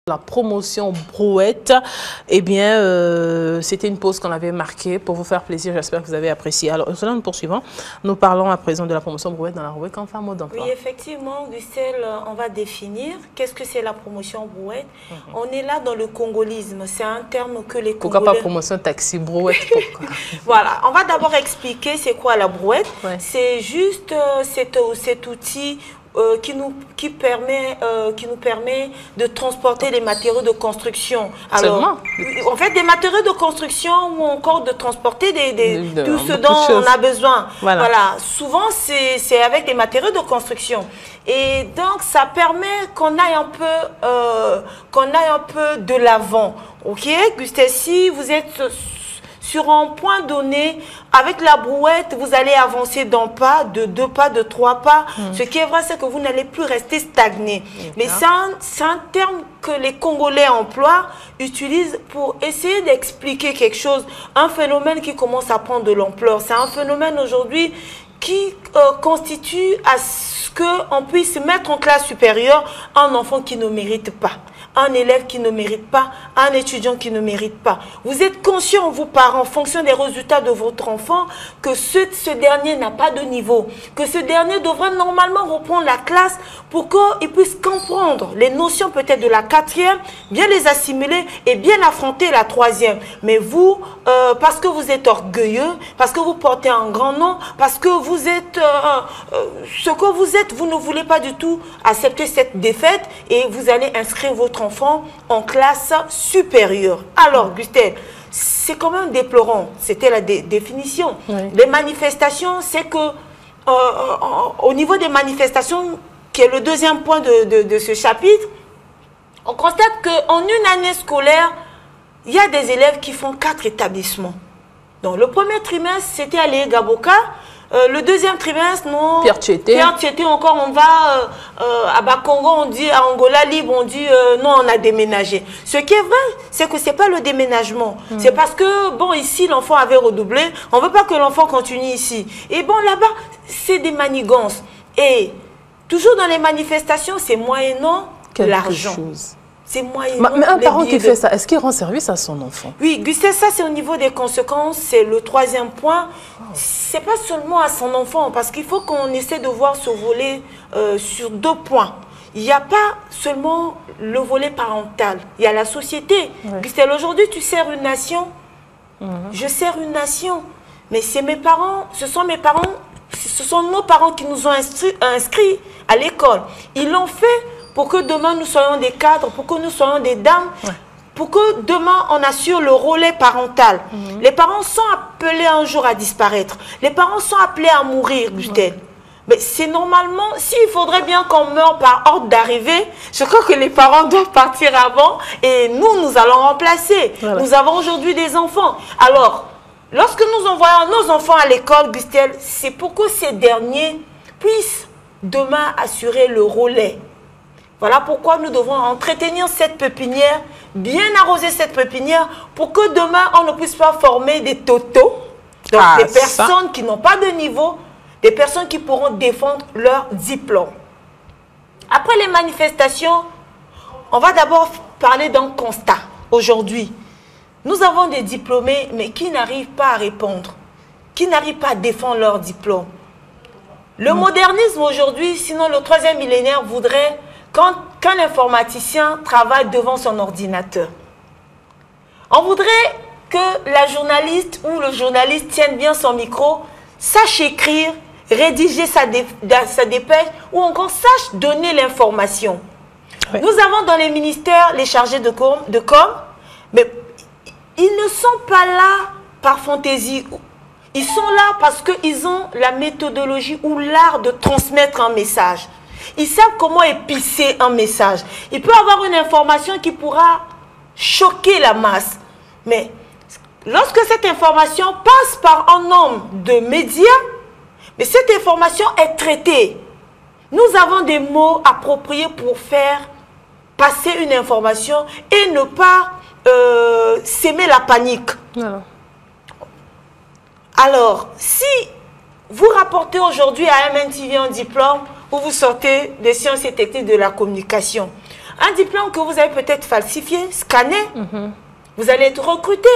La promotion brouette, eh bien, c'était une pause qu'on avait marquée pour vous faire plaisir. J'espère que vous avez apprécié. Alors, cela nous poursuivons. Nous parlons à présent de la promotion brouette dans la rubrique Enfants mode d'emploi. Oui, effectivement, Gustelle, on va définir qu'est-ce que c'est la promotion brouette. On est là dans le congolisme. C'est un terme que les Congolais... Pourquoi pas promotion taxi brouette? Voilà, on va d'abord expliquer c'est quoi la brouette. Ouais. C'est juste cet outil qui nous permet de transporter les matériaux de construction. Alors, en fait, des matériaux de construction ou encore de transporter tout ce dont on a besoin. Voilà. Souvent, c'est avec des matériaux de construction. Et donc, ça permet qu'on aille un peu de l'avant. Ok, Gustave, si vous êtes sur un point donné, avec la brouette, vous allez avancer d'un pas, de 2 pas, de 3 pas. Ce qui est vrai, c'est que vous n'allez plus rester stagné. Mais c'est un terme que les Congolais utilisent pour essayer d'expliquer quelque chose. Un phénomène qui commence à prendre de l'ampleur. C'est un phénomène aujourd'hui qui constitue à ce qu'on puisse mettre en classe supérieure un enfant qui ne mérite pas. Un élève qui ne mérite pas, un étudiant qui ne mérite pas. Vous êtes conscient, vous parents, en fonction des résultats de votre enfant, que ce dernier n'a pas de niveau, que ce dernier devrait normalement reprendre la classe pour qu'il puisse comprendre les notions peut-être de la 4e, bien les assimiler et bien affronter la 3e. Mais vous, parce que vous êtes orgueilleux, parce que vous portez un grand nom, parce que vous êtes ce que vous êtes, vous ne voulez pas du tout accepter cette défaite et vous allez inscrire votre enfant en classe supérieure. Alors, Gustave, c'est quand même déplorant. C'était la définition. Oui. Les manifestations, c'est que au niveau des manifestations, qui est le deuxième point de ce chapitre, on constate qu'en une année scolaire, il y a des élèves qui font 4 établissements. Donc, le premier trimestre, c'était à Gaboka. Le deuxième trimestre, non. Pierre Tchété, encore, on va à Bakongo, on dit, à Angola Libre, on dit non, on a déménagé. Ce qui est vrai, c'est que ce n'est pas le déménagement. C'est parce que, bon, ici, l'enfant avait redoublé. On ne veut pas que l'enfant continue ici. Et bon, là-bas, c'est des manigances. Et toujours dans les manifestations, c'est moyennant l'argent. C'est moyennant. Mais un parent qui fait ça, est-ce qu'il rend service à son enfant? Oui, Gustave, ça c'est au niveau des conséquences, c'est le 3e point. C'est pas seulement à son enfant, parce qu'il faut qu'on essaie de voir ce volet sur 2 points. Il n'y a pas seulement le volet parental, il y a la société. Ouais. Gustave, aujourd'hui tu sers une nation, je sers une nation, mais c'est mes parents, ce sont nos parents qui nous ont inscrits à l'école. Ils l'ont fait pour que demain nous soyons des cadres, pour que nous soyons des dames, pour que demain on assure le relais parental. Les parents sont appelés un jour à disparaître. Les parents sont appelés à mourir, Gustave. Mais c'est normalement, s'il faudrait bien qu'on meure par ordre d'arrivée, je crois que les parents doivent partir avant et nous allons remplacer. Voilà. Nous avons aujourd'hui des enfants. Alors, lorsque nous envoyons nos enfants à l'école, Gustave, c'est pour que ces derniers puissent demain assurer le relais. Voilà pourquoi nous devons entretenir cette pépinière, bien arroser cette pépinière, pour que demain, on ne puisse pas former des totos, donc des personnes qui n'ont pas de niveau, des personnes qui pourront défendre leur diplôme. Après les manifestations, on va d'abord parler d'un constat. Aujourd'hui, nous avons des diplômés, mais qui n'arrivent pas à répondre, qui n'arrivent pas à défendre leur diplôme. Le modernisme aujourd'hui, sinon le 3e millénaire, voudrait qu'un informaticien travaille devant son ordinateur. On voudrait que la journaliste ou le journaliste tienne bien son micro, sache écrire, rédiger sa dépêche ou encore sache donner l'information. Oui. Nous avons dans les ministères les chargés de com, mais ils ne sont pas là par fantaisie. Ils sont là parce qu'ils ont la méthodologie ou l'art de transmettre un message. Ils savent comment épicer un message. Il peut avoir une information qui pourra choquer la masse. Mais lorsque cette information passe par un nombre de médias, mais cette information est traitée. Nous avons des mots appropriés pour faire passer une information et ne pas s'aimer la panique. Voilà. Alors, si vous rapportez aujourd'hui à MNTV un diplôme où vous sortez des sciences et techniques de la communication, Un diplôme que vous avez peut-être falsifié, scanné, vous allez être recruté.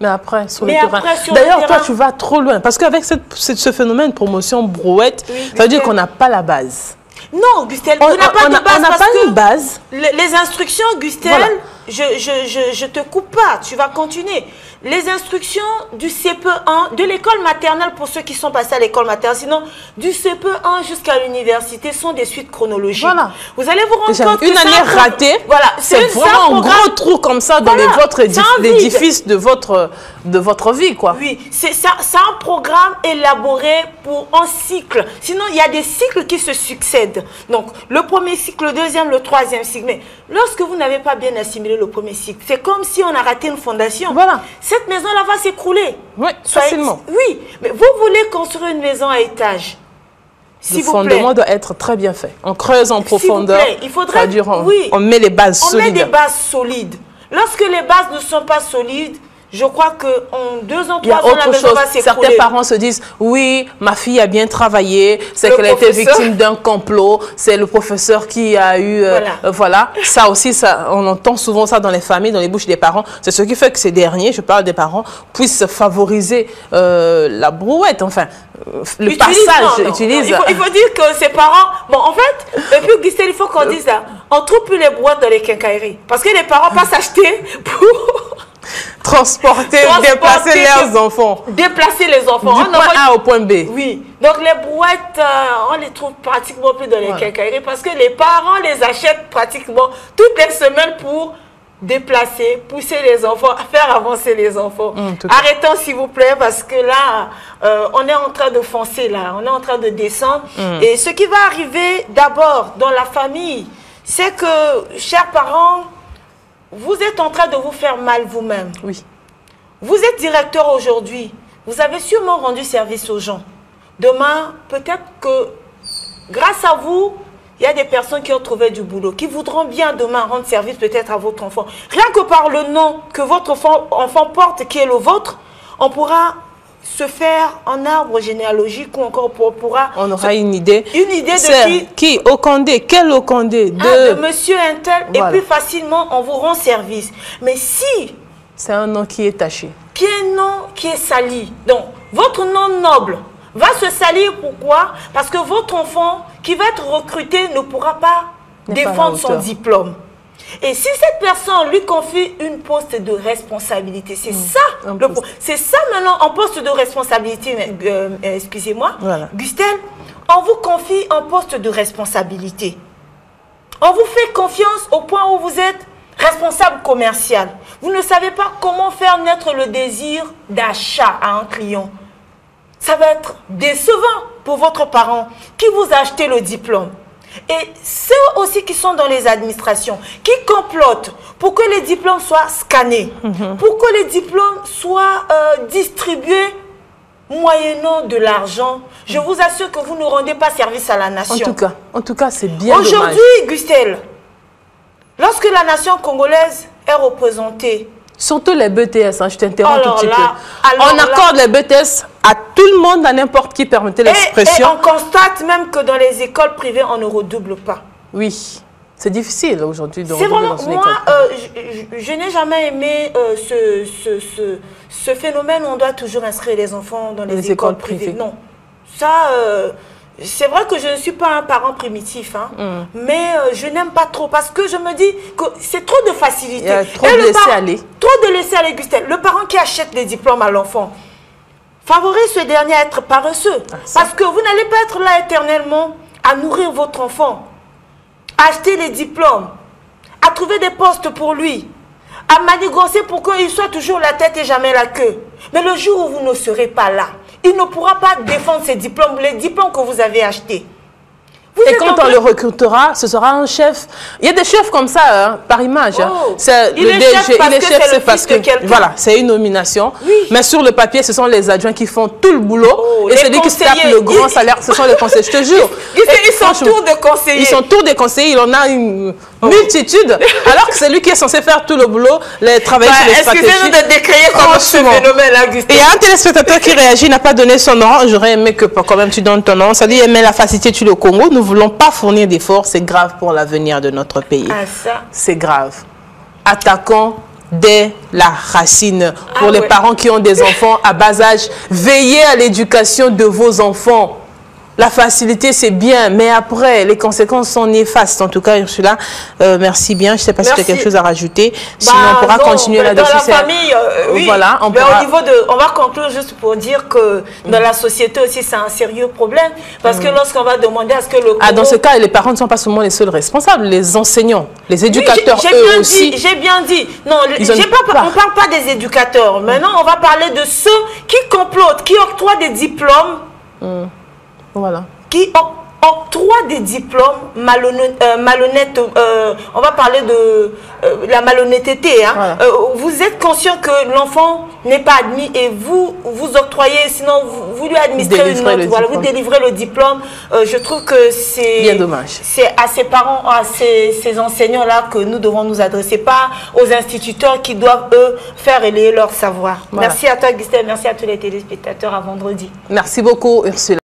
Mais après, sur le terrain. D'ailleurs, toi, tu vas trop loin. Parce qu'avec ce phénomène promotion brouette, ça veut dire qu'on n'a pas la base. Non, Gustel, on n'a pas de base. On n'a pas une base. Les instructions, Gustel, voilà. Je te coupe pas, tu vas continuer. Les instructions du CP1, de l'école maternelle pour ceux qui sont passés à l'école maternelle, sinon du CP1 jusqu'à l'université sont des suites chronologiques. Voilà. Vous allez vous rendre compte une année ratée, voilà, c'est vraiment un gros trou comme ça dans l'édifice de votre vie, quoi. Oui, c'est un programme élaboré pour un cycle. Sinon, il y a des cycles qui se succèdent. Donc, le premier cycle, le deuxième, le troisième cycle. Mais lorsque vous n'avez pas bien assimilé le premier cycle, c'est comme si on a raté une fondation. Voilà. Cette maison-là va s'écrouler. Oui, facilement. Oui, mais vous voulez construire une maison à étage. Le fondement doit être très bien fait. On creuse en profondeur. Il faudrait, on met les bases solides. On met des bases solides. Lorsque les bases ne sont pas solides, je crois qu'en 2 ans, 3 ans, la maison va s'écrouler. Certains parents se disent, oui, ma fille a bien travaillé, c'est qu'elle a été victime d'un complot, c'est le professeur qui a eu... voilà. Ça aussi, on entend souvent ça dans les familles, dans les bouches des parents. C'est ce qui fait que ces derniers, je parle des parents, puissent favoriser la brouette, enfin, le passage. Il faut dire que ces parents... Bon, en fait, et puis Gustel, il faut qu'on dise ça. On ne trouve plus les brouettes dans les quincailleries. Parce que les parents passent acheter pour... Transporter, déplacer leurs enfants. Déplacer les enfants. Du point A au point B. Oui. Donc les brouettes, on les trouve pratiquement plus dans les quincailleries parce que les parents les achètent pratiquement toutes les semaines pour déplacer, pousser les enfants, faire avancer les enfants. Arrêtons s'il vous plaît parce que là, on est en train de foncer là, on est en train de descendre. Et ce qui va arriver d'abord dans la famille, c'est que, chers parents, vous êtes en train de vous faire mal vous-même. Oui. Vous êtes directeur aujourd'hui. Vous avez sûrement rendu service aux gens. Demain, peut-être que grâce à vous, il y a des personnes qui ont trouvé du boulot, qui voudront bien demain rendre service peut-être à votre enfant. Rien que par le nom que votre enfant porte, qui est le vôtre, on pourra se faire un arbre généalogique ou encore on aura une idée. Une idée de qui Okondé, quel Okondé de monsieur Intel. Voilà. Et plus facilement, on vous rend service. Mais si... C'est un nom qui est taché. Qui est un nom qui est sali. Donc, votre nom noble va se salir. Pourquoi? Parce que votre enfant qui va être recruté ne pourra pas défendre son diplôme. Et si cette personne lui confie une poste de responsabilité, c'est ça, c'est ça maintenant, un poste de responsabilité, excusez-moi, Gustel, on vous confie un poste de responsabilité. On vous fait confiance au point où vous êtes responsable commercial. Vous ne savez pas comment faire naître le désir d'achat à un client. Ça va être décevant pour votre parent qui vous a acheté le diplôme. Et ceux aussi qui sont dans les administrations, qui complotent pour que les diplômes soient scannés, pour que les diplômes soient distribués moyennant de l'argent, je vous assure que vous ne rendez pas service à la nation. En tout cas, c'est bien dommage. Aujourd'hui, Gustel, lorsque la nation congolaise est représentée, surtout les BTS, je t'interromps tout petit peu. On accorde les BTS à tout le monde, à n'importe qui, permettez l'expression. Et on constate même que dans les écoles privées, on ne redouble pas. Oui, c'est difficile aujourd'hui de redoubler dans une école. Je n'ai jamais aimé ce phénomène où on doit toujours inscrire les enfants dans les écoles privées. Non, ça... c'est vrai que je ne suis pas un parent primitif, mais je n'aime pas trop parce que je me dis que c'est trop de facilité. Il y a trop de laisser aller. Trop de laisser aller, Gustel. Le parent qui achète les diplômes à l'enfant favorise ce dernier à être paresseux. Parce que vous n'allez pas être là éternellement à nourrir votre enfant, à acheter les diplômes, à trouver des postes pour lui, à manigancer pour qu'il soit toujours la tête et jamais la queue. Mais le jour où vous ne serez pas là, il ne pourra pas défendre ses diplômes, les diplômes que vous avez achetés. Et quand on le recrutera, ce sera un chef. Il y a des chefs comme ça, par image. Il est chef parce que voilà, c'est une nomination. Oui. Mais sur le papier, ce sont les adjoints qui font tout le boulot. Et celui qui se tape le grand salaire, ce sont les conseillers. Je te jure. Ils sont tours de conseillers. Ils sont tours des conseillers. Il en a une multitude. Alors que c'est lui qui est censé faire tout le boulot, travailler sur les stratégies. Excusez-nous de décrire comme ce phénomène, Augustin. Et il y a un téléspectateur qui réagit, n'a pas donné son nom. J'aurais aimé que quand même tu donnes ton nom. Ça dit, mais la facilité, tu le Congo. Nous voulons pas fournir d'efforts, c'est grave pour l'avenir de notre pays. Ah, ça. C'est grave. Attaquons dès la racine. Pour les parents qui ont des enfants à bas âge, veillez à l'éducation de vos enfants. La facilité, c'est bien, mais après, les conséquences sont néfastes. En tout cas, Ursula, merci bien. Je ne sais pas si tu as quelque chose à rajouter. Sinon, on pourra continuer là-dessus. Dans la famille, oui. Voilà, au niveau de... On va conclure juste pour dire que dans la société aussi, c'est un sérieux problème. Parce que lorsqu'on va demander à ce que le... dans ce cas, les parents ne sont pas seulement les seuls responsables. Les enseignants, les éducateurs, eux aussi. J'ai bien dit. Non, on ne parle pas des éducateurs. Maintenant, on va parler de ceux qui complotent, qui octroient des diplômes. Voilà. Qui octroient des diplômes malhonnêtes. On va parler de la malhonnêteté. Hein. Voilà. Vous êtes conscient que l'enfant n'est pas admis et vous octroyez, sinon vous lui administrez une note. Voilà, vous délivrez le diplôme. Je trouve que c'est bien dommage. C'est à ces parents, à ces enseignants-là que nous devons nous adresser, pas aux instituteurs qui doivent, eux, faire élayer leur savoir. Voilà. Merci à toi, Gustave. Merci à tous les téléspectateurs. À vendredi. Merci beaucoup, Ursula.